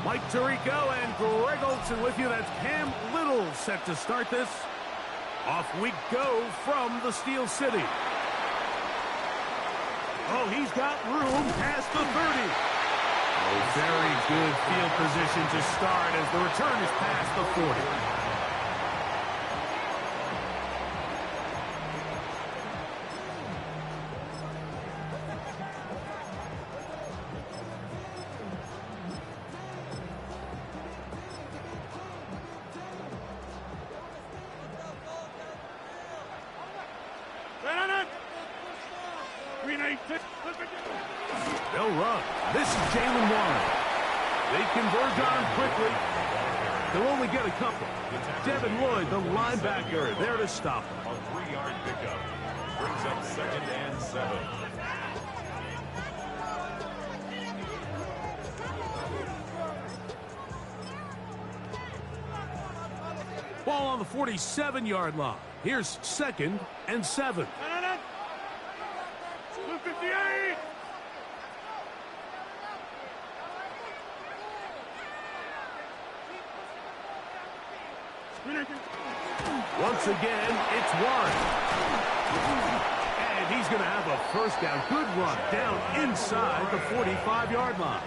Mike Tirico and Greg Olson with you. That's Cam Little set to start this. Off we go from the Steel City. Oh, he's got room past the 30. Oh, very good field position to start as the return is past the 40. They'll run. This is Jalen Warren. They converge on him quickly. They'll only get a couple. Devin Lloyd, the linebacker, there to stop him. A 3-yard pickup. Brings up 2nd and 7. Ball on the 47-yard line. Here's 2nd and 7. 258. Once again, it's Warren. And he's going to have a first down. Good run down inside the 45-yard line.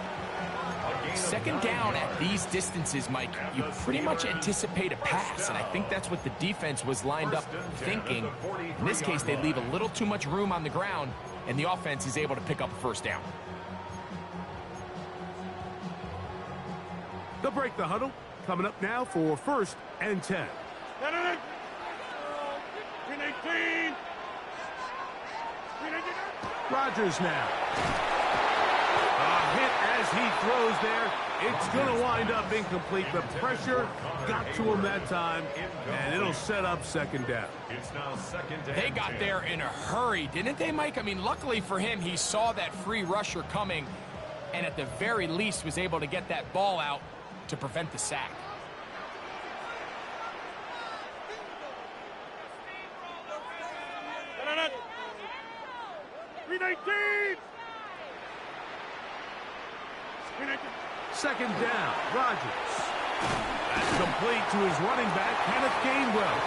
2nd down at these distances, Mike, you pretty much anticipate a pass, and I think that's what the defense was lined up thinking. In this case, they leave a little too much room on the ground, and the offense is able to pick up a first down. They'll break the huddle. Coming up now for 1st and 10. 18. Rodgers now. A hit as he throws there. It's going to wind up incomplete. The pressure got to him that time, and it'll set up 2nd down. It's now 2nd and They got 10. there in a hurry, didn't they, Mike? I mean, luckily for him, he saw that free rusher coming, and at the very least was able to get that ball out to prevent the sack. Second down, Rodgers. That's complete to his running back, Kenneth Gainwell.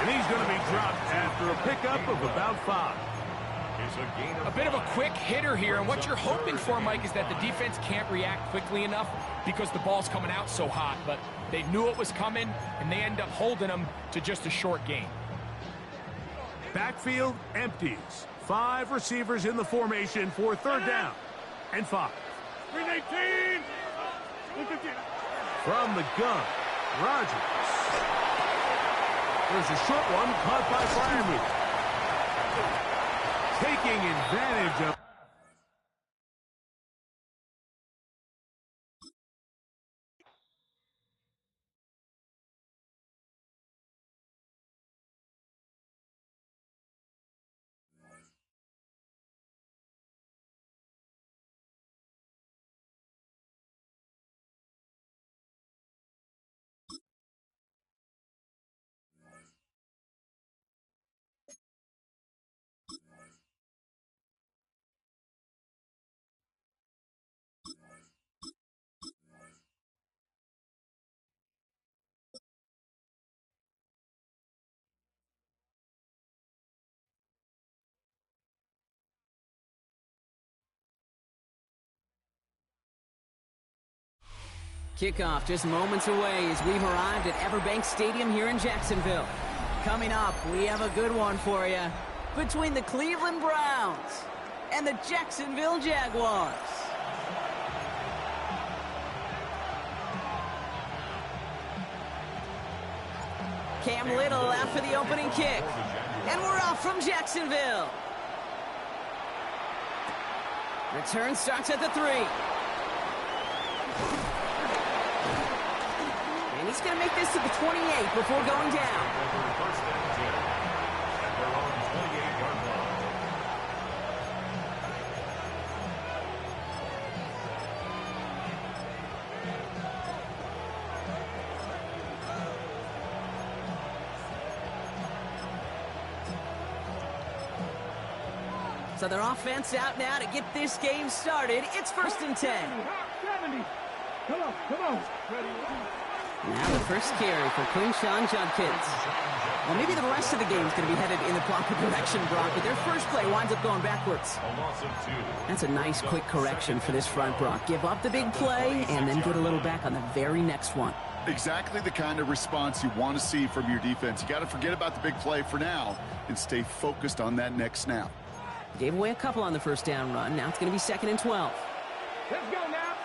And he's going to be dropped after a pickup of about 5. A bit of a quick hitter here, and what you're hoping for, Mike, is that the defense can't react quickly enough because the ball's coming out so hot. But they knew it was coming, and they end up holding them to just a short gain. Backfield empties. 5 receivers in the formation for 3rd down and 5. 318. From the gun, Rodgers. There's a short one caught by Flarez. Taking advantage of... Kickoff just moments away as we've arrived at Everbank Stadium here in Jacksonville. Coming up, we have a good one for you between the Cleveland Browns and the Jacksonville Jaguars. Cam Little out for the opening kick. And we're off from Jacksonville. Return starts at the 3. And he's going to make this to the 28 before going down. First and 10 at their own 28-yard line. So their offense out now to get this game started. It's 1st and 10. 70. Come on. Now the first carry for Quinshon Judkins. Well, maybe the rest of the game is going to be headed in the proper direction, Brock, but their first play winds up going backwards. That's a nice quick correction for this front, Brock. Give up the big play and then get a little back on the very next one. Exactly the kind of response you want to see from your defense. You got to forget about the big play for now and stay focused on that next snap. Gave away a couple on the first down run. Now it's going to be 2nd and 12. Let's go now.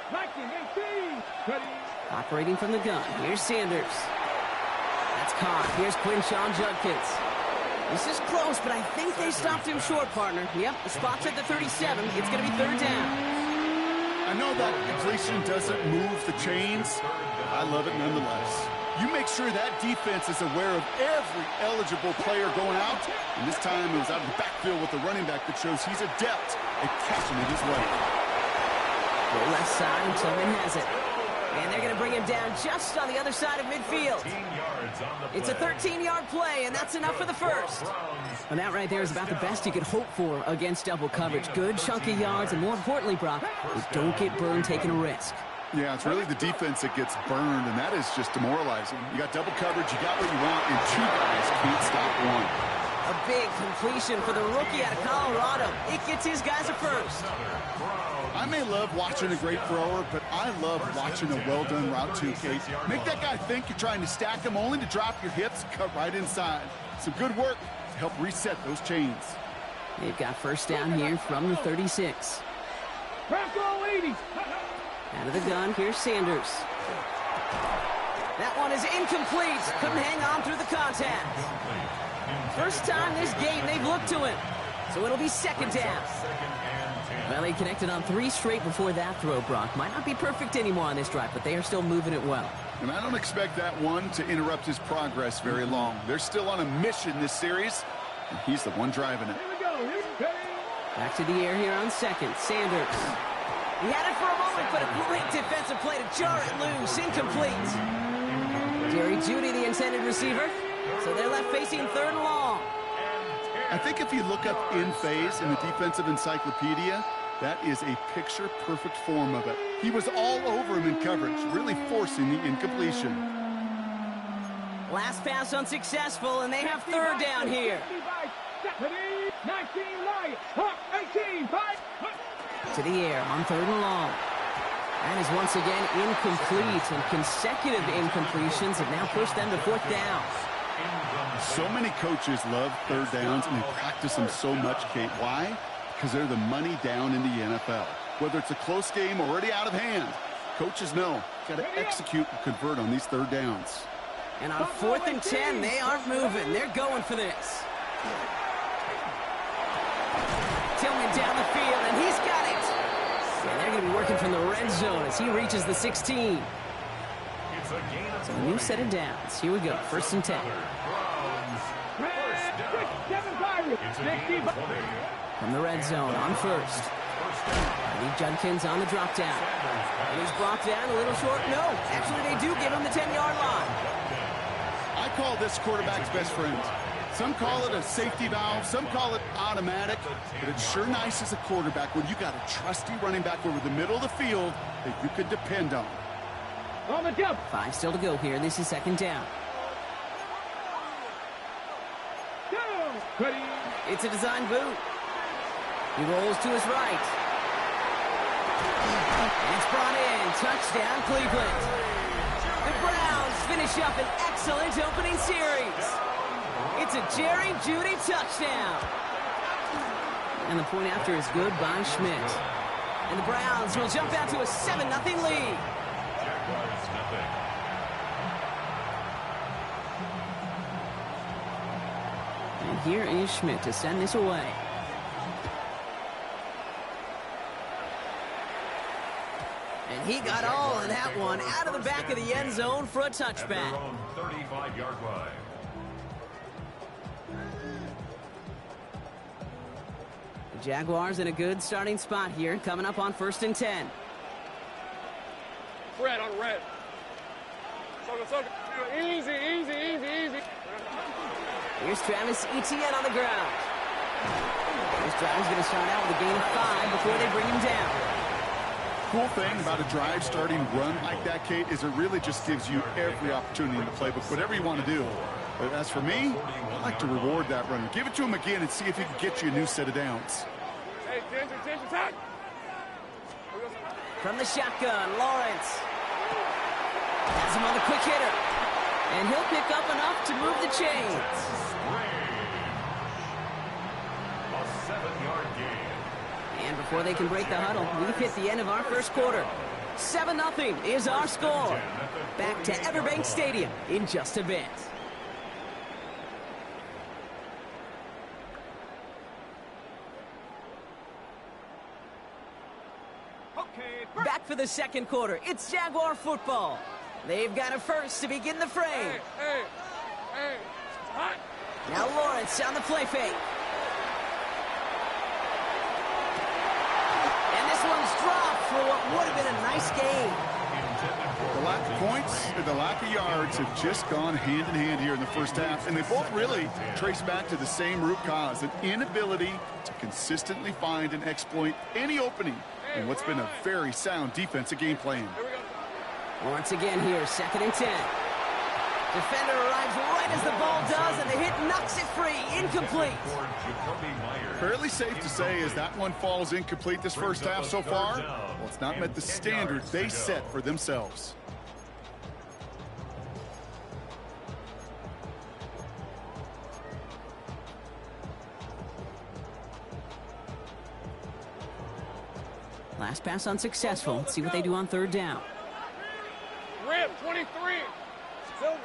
19-18. Operating from the gun. Here's Sanders. That's caught. Here's Quinshon Judkins. This is close, but I think they stopped him short, partner. Yep, the spot's at the 37. It's going to be 3rd down. I know that completion doesn't move the chains. I love it nonetheless. You make sure that defense is aware of every eligible player going out. And this time it was out of the backfield with the running back that shows he's adept at catching it his way. Go left side, and Tillman has it. And they're going to bring him down just on the other side of midfield. It's a 13-yard play, and that's enough for the first. And that right there is about the best you could hope for against double coverage. Good chunky yards, and more importantly, Brock, you don't get burned taking a risk. Yeah, it's really the defense that gets burned, and that is just demoralizing. You got double coverage, you got what you want, and 2 guys can't stop one. A big completion for the rookie out of Colorado. It gets his guys a first. I may love watching a great thrower, but I love watching a well-done route too, Kate. Make that guy think you're trying to stack him only to drop your hips and cut right inside. Some good work to help reset those chains. They've got first down here from the 36. Out of the gun, here's Sanders. That one is incomplete. Couldn't hang on through the contact. First time this game they've looked to him. So it'll be 2nd down. Well, he connected on 3 straight before that throw, Brock. Might not be perfect anymore on this drive, but they are still moving it well. And I don't expect that one to interrupt his progress very long. They're still on a mission this series, and he's the one driving it. Back to the air here on 2nd. Sanders. He had it for a moment, but a great defensive play to jar it loose. Incomplete. Jerry Jeudy, the intended receiver. So they're left facing 3rd and long. I think if you look up in phase in the defensive encyclopedia, that is a picture-perfect form of it. He was all over him in coverage, really forcing the incompletion. Last pass unsuccessful, and they have 3rd down here. To the air on 3rd and long. That is once again incomplete, and consecutive incompletions have now pushed them to 4th down. So many coaches love 3rd downs, and they practice them so much, Kate. Why? Because they're the money down in the NFL. Whether it's a close game or already out of hand, coaches know got to execute and convert on these 3rd downs. And on 4th and 10, they aren't moving. They're going for this. Tillman down the field, and he's got it. And they're going to be working from the red zone as he reaches the 16. So a new set of downs. Here we go. 1st and 10. From the red zone on 1st. Lee Judkins on the drop down. And he's brought down a little short. No, actually they do give him the 10-yard line. I call this quarterback's best friend. Some call it a safety valve, some call it automatic, but it's sure nice as a quarterback when you got a trusty running back over the middle of the field that you could depend on. On the jump. 5 still to go here. This is 2nd down. Ready. It's a design boot. He rolls to his right. And it's brought in. Touchdown, Cleveland. The Browns finish up an excellent opening series. It's a Jerry Jeudy touchdown. And the point after is good by Schmidt. And the Browns will jump out to a 7-0 lead. And here is Schmidt to send this away. And he got all of that one out of the back of the end zone for a touchback. 35-yard line. The Jaguars in a good starting spot here, coming up on 1st and 10. Red on red. Easy, easy, easy, easy. Here's Travis Etienne on the ground. This drive is going to start out with a gain of 5 before they bring him down. Cool thing about a drive starting run like that, Kate, is it really just gives you every opportunity in the playbook, whatever you want to do. But as for me, I like to reward that runner. Give it to him again and see if he can get you a new set of downs. Hey, attention, time. From the shotgun, Lawrence. Has him on the quick hitter. And he'll pick up enough to move the chains. A 7-yard gain. And before they can break the huddle, we've hit the end of our first quarter. 7-0 is our score. Back to Everbank Stadium in just a bit. Back for the second quarter. It's Jaguar football. They've got a first to begin the frame. Hey. Hot. Now Lawrence on the play fake. And this one's dropped for what would have been a nice game. The lack of points and the lack of yards have just gone hand in hand here in the first half, and they both really trace back to the same root cause, an inability to consistently find and exploit any opening in what's been a very sound defensive game plan. Once again here, 2nd and 10. Defender arrives right as the ball does, and the hit knocks it free. Incomplete. Fairly safe to say as that one falls incomplete this first half so far, well, it's not met the standard they set for themselves. Last pass unsuccessful. Let's see what they do on 3rd down. Rip, 23. Silver.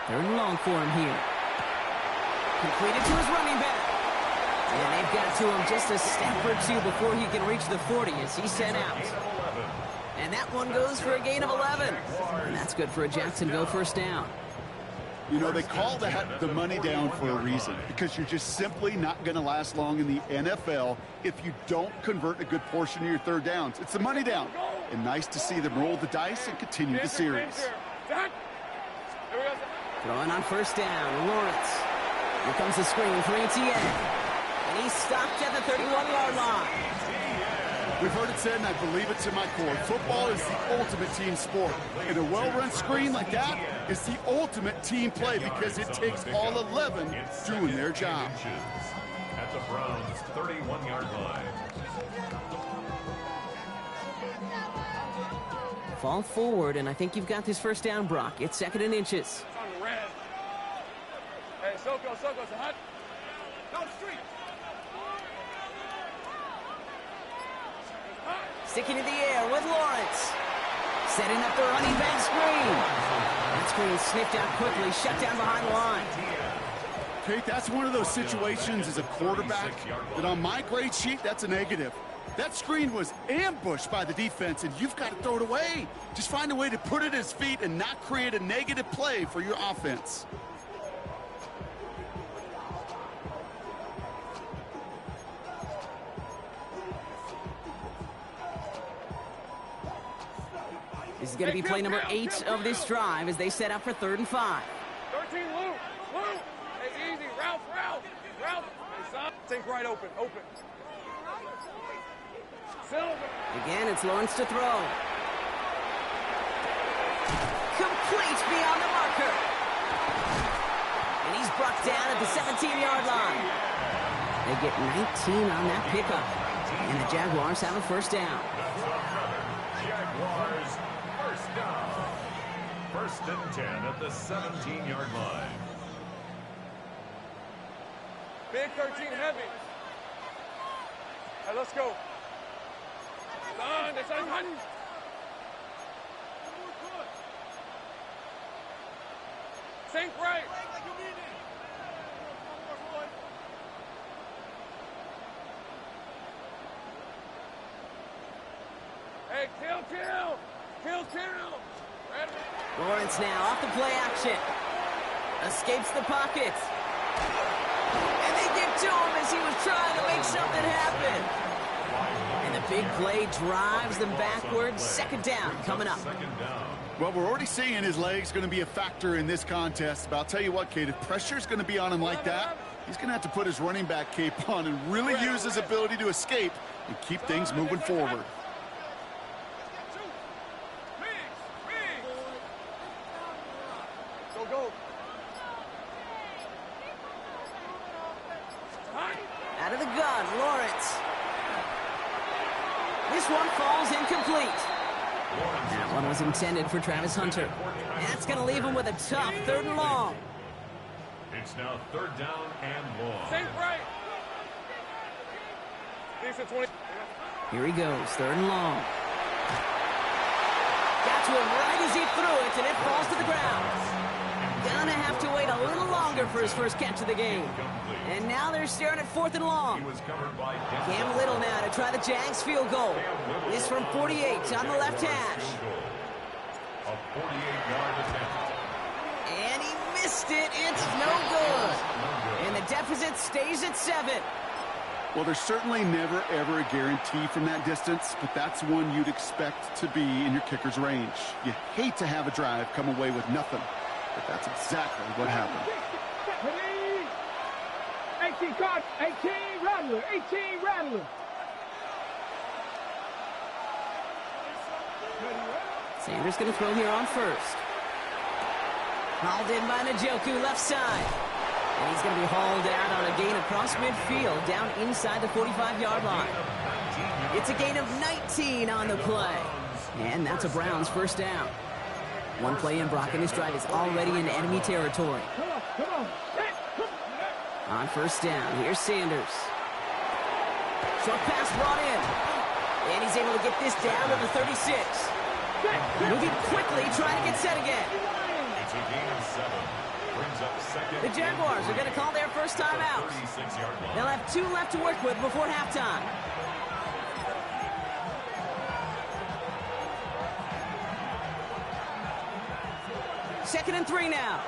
3rd and long for him here. Completed to his running back. And they've got to him just a step or two before he can reach the 40 as he's sent out. And that one goes for a gain of 11. And that's good for a Jacksonville first down. You know, they call that the money down for a reason, because you're just simply not going to last long in the NFL if you don't convert a good portion of your 3rd downs. It's the money down. And nice to see them roll the dice and continue the series. Throwing on 1st down, Lawrence. Here comes the screen for ETN. And he's stopped at the 31-yard line. We've heard it said, and I believe it to my core, football is the ultimate team sport. And a well-run screen like that is the ultimate team play because it takes all 11 doing their job. At the Browns' 31-yard line. Fall forward, and I think you've got this first down, Brock. It's 2nd and inches. It's on the red. Hey, Soko, it's a hot. Go street. Sticking in the air with Lawrence. Setting up the running back screen. That screen sniffed out quickly, shut down behind the line. Kate, that's one of those situations as a quarterback that on my grade sheet, that's a negative. That screen was ambushed by the defense, and you've got to throw it away. Just find a way to put it at his feet and not create a negative play for your offense. This is going to be play number 8 of this drive as they set up for 3rd and 5. 13, Lou. Hey, easy. Ralph. Hey, son. Think right open. Silver. Again, it's Lawrence to throw. Complete beyond the marker. And he's brought down at the 17-yard line. They get 19 on that pickup. And the Jaguars have a first down. Jaguars first down. 1st and 10 at the 17-yard line. Big 13 heavy. Hey, let's go. Son, that's on. Sink right. Hey, kill. Lawrence now off the play action. Escapes the pocket. And they give to him as he was trying to make something happen. And the big play drives them backwards. 2nd down coming up. Well, we're already seeing his legs going to be a factor in this contest. But I'll tell you what, Kate, if pressure's going to be on him like that, he's going to have to put his running back cape on and really use his ability to escape and keep things moving forward. go. Out of the gun, Lawrence. This one falls incomplete. That one was intended for Travis Hunter. That's going to leave him with a tough 3rd and long. It's now 3rd down and long. Safe right. Decent 20. Here he goes, 3rd and long. Got to him right as he threw it, and it falls to the ground. Gonna have to wait a little longer for his first catch of the game. And now they're staring at 4th and long. Cam Little now to try the Jags field goal. This from 48 on the left hash. A 48-yard attempt. And he missed it. It's no good. And the deficit stays at 7. Well, there's certainly never, ever a guarantee from that distance, but that's one you'd expect to be in your kicker's range. You hate to have a drive come away with nothing, but that's exactly what happened. 18 card, 18 Rattler, 18 Rattler. Sanders going to throw here on 1st. Hauled in by Njoku, left side. And he's going to be hauled out on a gain across midfield, down inside the 45-yard line. It's a gain of 19 on the play. And that's a Browns 1st down. One play in, Brock, and his drive is already in enemy territory. On 1st down, here's Sanders. Short pass brought in. And he's able to get this down to the 36. Moving quickly, trying to get set again. It's a gain of 7. Brings up 2nd. The Jaguars are going to call their first time out. They'll have 2 left to work with before halftime. Second and 3 now.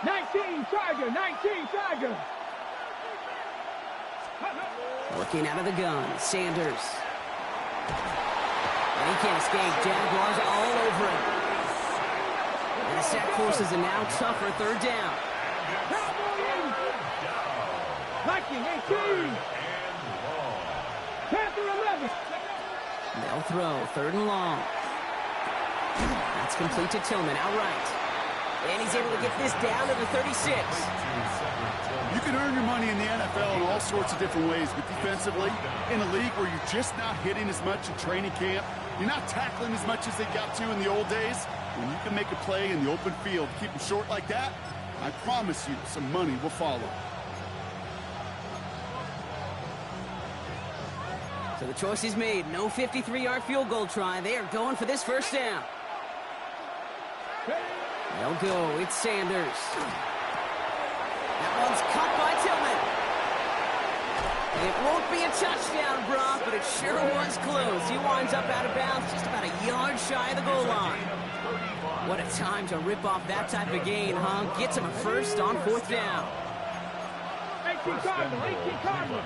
19 Tiger, 19 Tiger. Working out of the gun, Sanders. And he can't escape. Jaguars all over him. And the sack forces a now tougher 3rd down. Viking 18. Panther 11. They'll throw 3rd and long. That's complete to Tillman outright. And he's able to get this down to the 36. You can earn your money in the NFL in all sorts of different ways, but defensively, in a league where you're just not hitting as much in training camp, you're not tackling as much as they got to in the old days, when you can make a play in the open field, keep them short like that, I promise you some money will follow. So the choice is made. No 53-yard field goal try. They are going for this 1st down. They'll go. It's Sanders. That one's caught by Tillman. It won't be a touchdown, Brock, but it sure was close. He winds up out of bounds just about a yard shy of the goal line. What a time to rip off that type of gain, huh? Gets him a 1st on 4th down. 18 Cardinal, 18 Cardinal.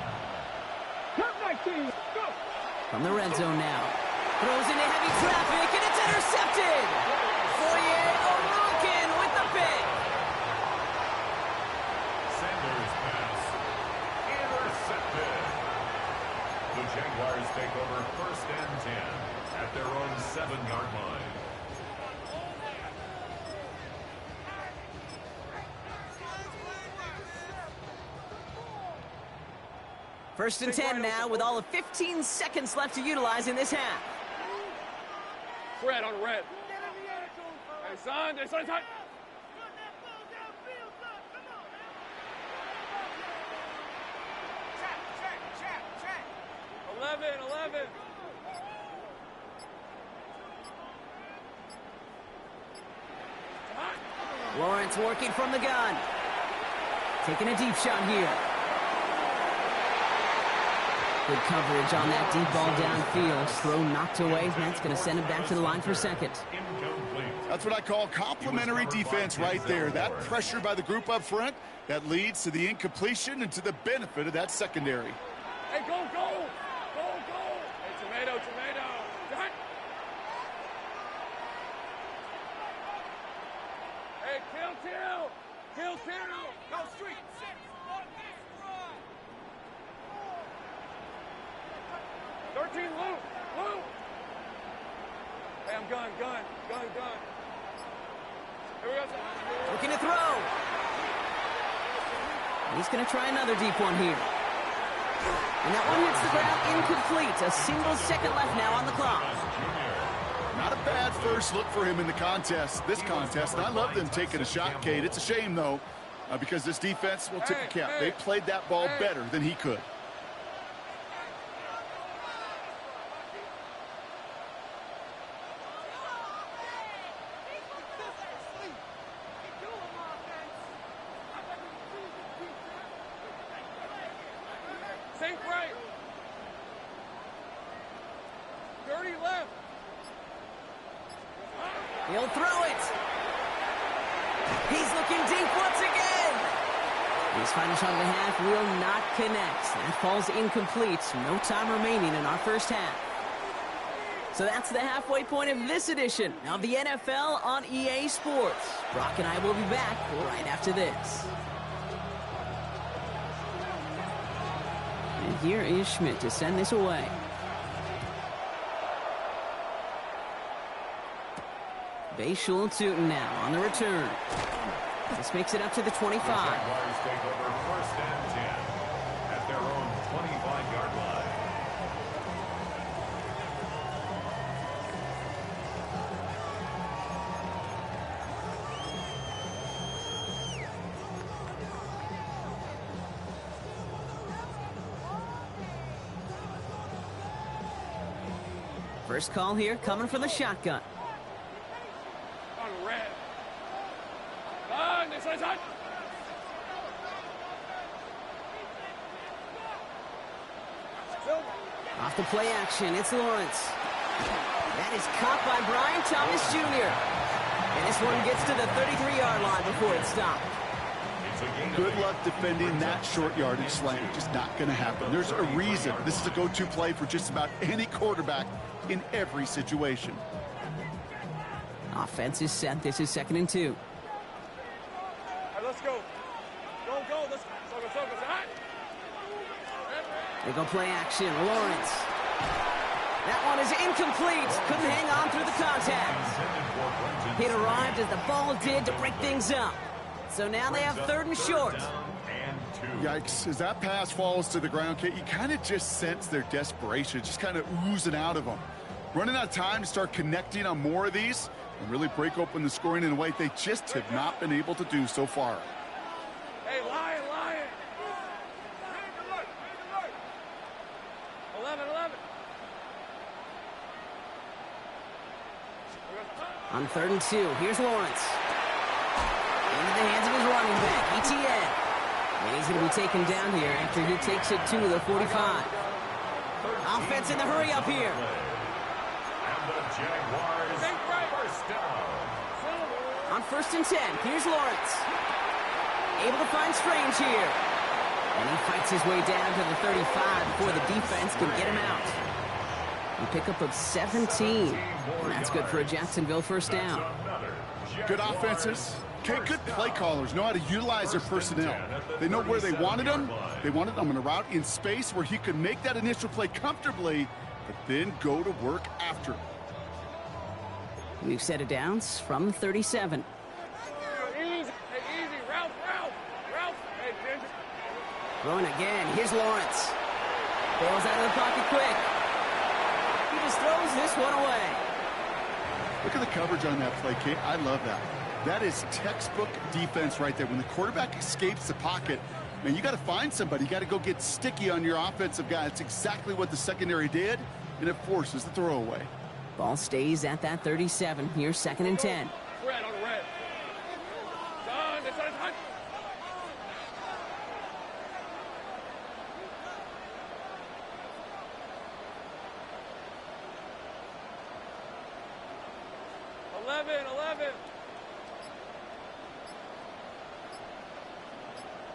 Top 19. Go. From the red zone now. Throws into heavy traffic, and it's intercepted. Foyer O'Rourke with the pick. Sanders pass. Intercepted. The Jaguars take over 1st and 10 at their own 7-yard line. First and 10 now with all of 15 seconds left to utilize in this half. Red on red. Hey, son, son. 11. Lawrence working from the gun. Taking a deep shot here. Good coverage on that deep ball downfield. Throw knocked away, and that's going to send him back to the line for 2nd. That's what I call complimentary defense right there. That pressure by the group up front, that leads to the incompletion and to the benefit of that secondary. Hey, go. Hey, tomato. Done. Hey, kill. Go street. 13 loop. Hey, I'm gun. Here we go. Looking to throw. He's going to try another deep one here. And that one hits the ground incomplete. A single second left now on the clock. Not a bad first look for him in the contest, this contest. And I love them taking a shot, Kate. It's a shame, though, because this defense will tip the cap. They played that ball better than he could. Think right. 30 left. He'll throw it. He's looking deep once again. His final shot of the half will not connect. That falls incomplete. No time remaining in our first half. So that's the halfway point of this edition of the NFL on EA Sports. Brock and I will be back right after this. And here is Schmidt to send this away. Bayshul Tootin now on the return. This makes it up to the 25. Jaguars take over 1st and 10 at their own 25-yard line. First call here coming from the shotgun. On red. On this side's hot. Off the play action, it's Lawrence. That is caught by Brian Thomas Jr. And this one gets to the 33-yard line before it's stopped. Good luck defending that short yardage slant. Just not going to happen. There's a reason this is a go-to play for just about any quarterback in every situation. Offense is set. This is 2nd and 2. All right, let's go. Go. Let's go. Hot. They go play action. Lawrence. That one is incomplete. Couldn't hang on through the contact. It arrived as the ball did to break things up. So now they have 3rd and short. Yikes. As that pass falls to the ground, Kate, you kind of just sense their desperation, just kind of oozing out of them. Running out of time to start connecting on more of these and really break open the scoring in a way they just have not been able to do so far. Hey, Lion. 11. On 3rd and 2, here's Lawrence. Into the hands of his running back, ETN. And he's going to be taken down here after he takes it to the 45. Offense in the hurry up here. And the Jaguars first down. On 1st and 10, here's Lawrence. Able to find Strange here. And he fights his way down to the 35 before the defense can get him out. A pickup of 17. And that's good for a Jacksonville first down. Good offenses. Okay, good play callers know how to utilize their personnel. They know where they wanted them. They wanted them on a route in space where he could make that initial play comfortably, but then go to work after. We've set it downs from 37. Easy. Ralph. Hey, Ginger. Throwing again. Here's Lawrence. Bails out of the pocket quick. He just throws this one away. Look at the coverage on that play, Kate. I love that. That is textbook defense right there. When the quarterback escapes the pocket, man, you got to find somebody. You got to go get sticky on your offensive guy. That's exactly what the secondary did, and it forces the throwaway. Ball stays at that 37. Here's 2nd and 10. Red on red. John, this side's hot. Eleven.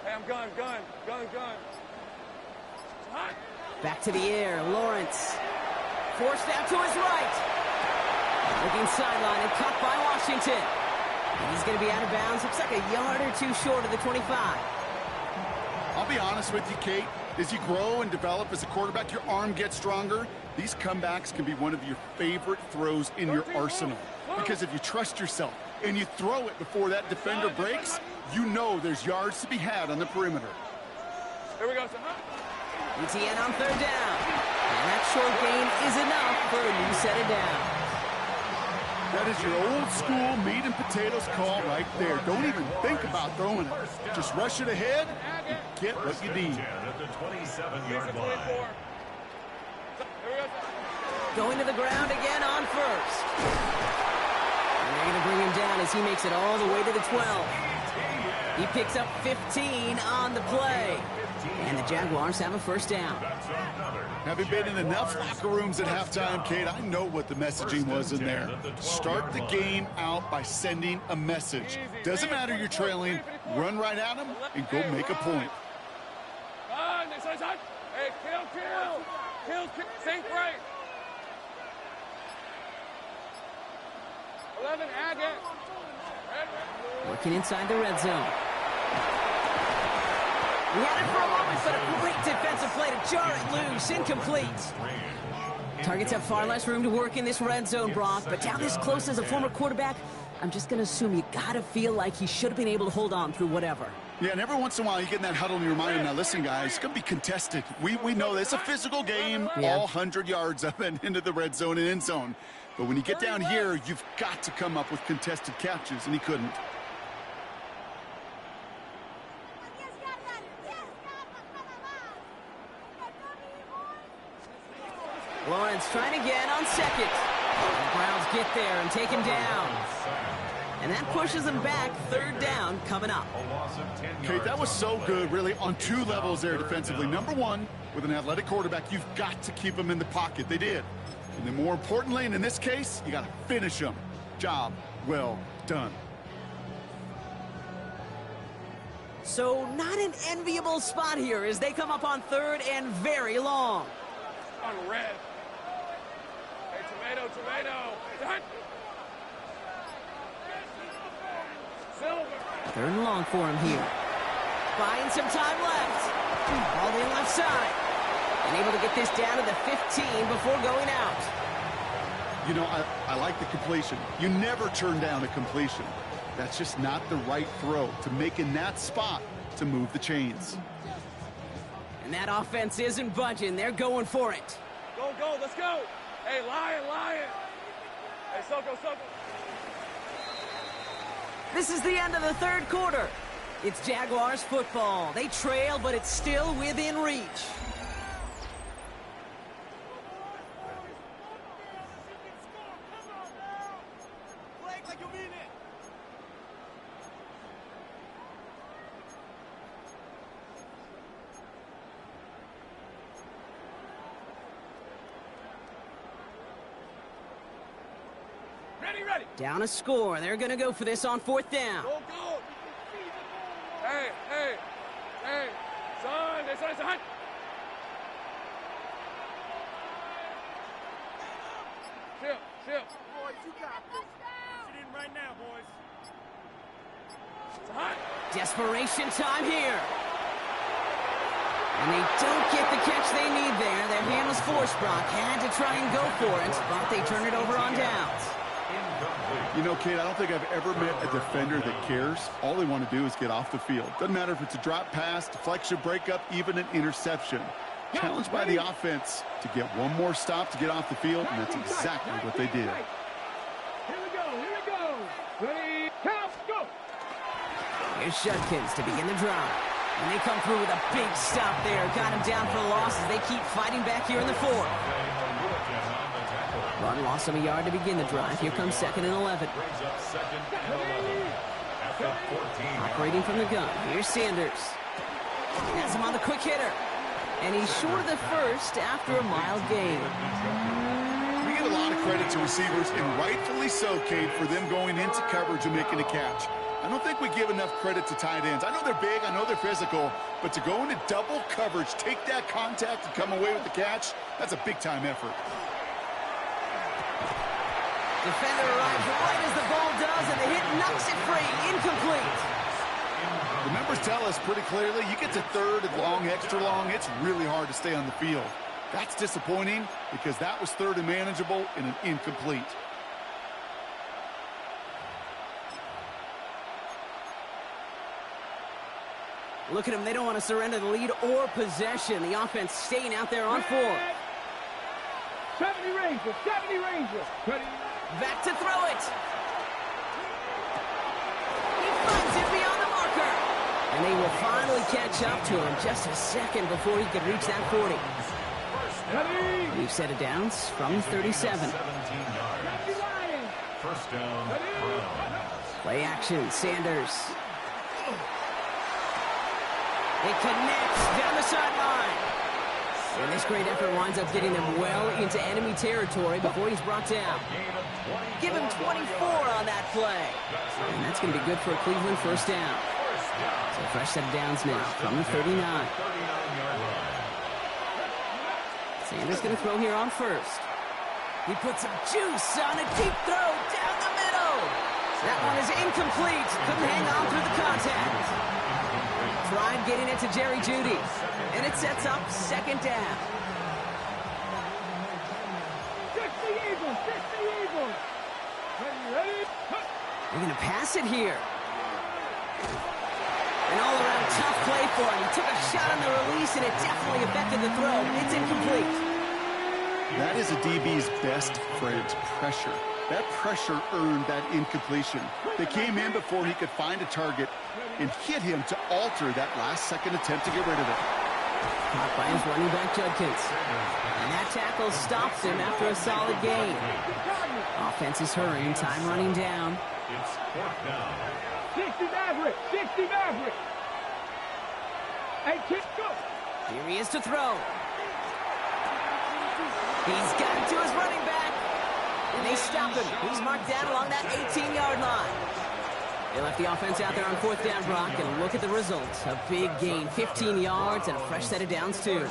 Hey, I'm gun. Hot. Back to the air. Lawrence. Forced out to his right. Looking sideline and caught by Washington. And he's going to be out of bounds. Looks like a yard or two short of the 25. I'll be honest with you, Kate. As you grow and develop as a quarterback, your arm gets stronger. These comebacks can be one of your favorite throws in your arsenal. Because if you trust yourself and you throw it before that defender breaks, you know there's yards to be had on the perimeter. Here we go, sir. ETN on third down. And that short gain is enough for a new set of downs. That is your old school meat and potatoes call right there. Don't even think about throwing it. Just rush it ahead and get what you need. At the 27-yard line. Going to the ground again on first. And they're going to bring him down as he makes it all the way to the 12. He picks up 15 on the play. And the Jaguars have a first down. Having been in enough locker rooms at halftime, Kate, I know what the messaging was in there. Start the game out by sending a message. Doesn't matter you're trailing, run right at them and go make a point. Hey, kill, think right. 11, Agate. Working inside the red zone. He had it for a moment, but a great defensive play to jar it loose. Incomplete. Targets have far less room to work in this red zone, Brock, but down this close as a former quarterback, I'm just going to assume you got to feel like he should have been able to hold on through whatever. Yeah, and every once in a while you get in that huddle in your mind, and now listen, guys, it's going to be contested. We know this. It's a physical game, all 100 yards of it into the red zone and end zone. But when you get down here, you've got to come up with contested catches, and he couldn't. Lawrence trying again on second. The Browns get there and take him down. And that pushes him back. Third down coming up. Okay, that was so good, really, on two levels there defensively. Number one, with an athletic quarterback, you've got to keep him in the pocket. They did. And then more importantly, and in this case, you got to finish him. Job well done. So not an enviable spot here as they come up on third and very long. On red. Hey, tomato. Silver. Third and long for him here. Buying some time left. Ball in left side. And able to get this down to the 15 before going out. You know, I like the completion. You never turn down a completion. That's just not the right throw to make in that spot to move the chains. And that offense isn't budging. They're going for it. Go, let's go. Hey, Lion. Hey, Soko. This is the end of the third quarter. It's Jaguars football. They trail, but it's still within reach. Ready. Down a score. They're going to go for this on fourth down. Go. Hey. Son. Chill. Boys, you got this. Sit in right now, boys. It's hot. Desperation time here. And they don't get the catch they need there. Their hand was forced, Brock. Had to try and go for it, but they turn it over on downs. You know, Kate, I don't think I've ever met a defender that cares. All they want to do is get off the field. Doesn't matter if it's a drop pass, deflection, breakup, even an interception. Challenged by the offense to get one more stop to get off the field, and that's exactly what they did. Here we go. Ready, count, go. Here's Judkins to begin the drive. And they come through with a big stop there. Got him down for the loss as they keep fighting back here in the fourth. Run loss of a yard to begin the drive. Here comes 2nd and 11. Operating from the gun. Here's Sanders. Has him on the quick hitter. And he's short of the first after a mild gain. We give a lot of credit to receivers, and rightfully so, Kate, for them going into coverage and making a catch. I don't think we give enough credit to tight ends. I know they're big, I know they're physical, but to go into double coverage, take that contact, and come away with the catch, that's a big-time effort. Defender arrives right as the ball does, and the hit knocks it free. Incomplete. The numbers tell us pretty clearly, you get to third and long, extra long, it's really hard to stay on the field. That's disappointing because that was third and manageable and an incomplete. Look at them. They don't want to surrender the lead or possession. The offense staying out there on 4. 70 Rangers, 70 Rangers. Back to throw it. He finds it beyond the marker. And they will finally catch up to him just a second before he could reach that 40. We've set it downs from 37. First down, Browns. Play action, Sanders. It connects down the sideline. And this great effort winds up getting them well into enemy territory before he's brought down. Give him 24 on that play. And that's going to be good for a Cleveland first down. So fresh set of downs now from the 39. Sanders going to throw here on first. He puts some juice on a deep throw down the middle. That one is incomplete. Couldn't hang on through the contact. Tried getting it to Jerry Jeudy. And it sets up second down. 60 Eagles, 60 Eagles. Ready? They're going to pass it here. An all-around tough play for him. He took a shot on the release, and it definitely affected the throw. It's incomplete. That is a DB's best friend, pressure. That pressure earned that incompletion. They came in before he could find a target and hit him to alter that last-second attempt to get rid of it. Caught by his running back, Judkins. And that tackle stops him after a solid gain. Offense is hurrying, time running down. It's fourth down. 60 Maverick, 60 Maverick. Hey, kick, go. Here he is to throw. He's got it to his running back. And they stop him. He's marked down along that 18-yard line. They left the offense out there on fourth down, Brock, and look at the results. A big gain, 15 yards, and a fresh set of downs, too.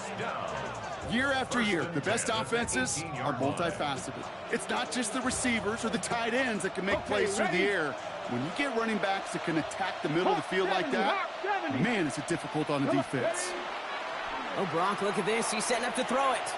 Year after year, the best offenses are multifaceted. It's not just the receivers or the tight ends that can make plays through the air. When you get running backs that can attack the middle of the field like that, man, is it difficult on the defense. Oh, Brock, look at this. He's setting up to throw it.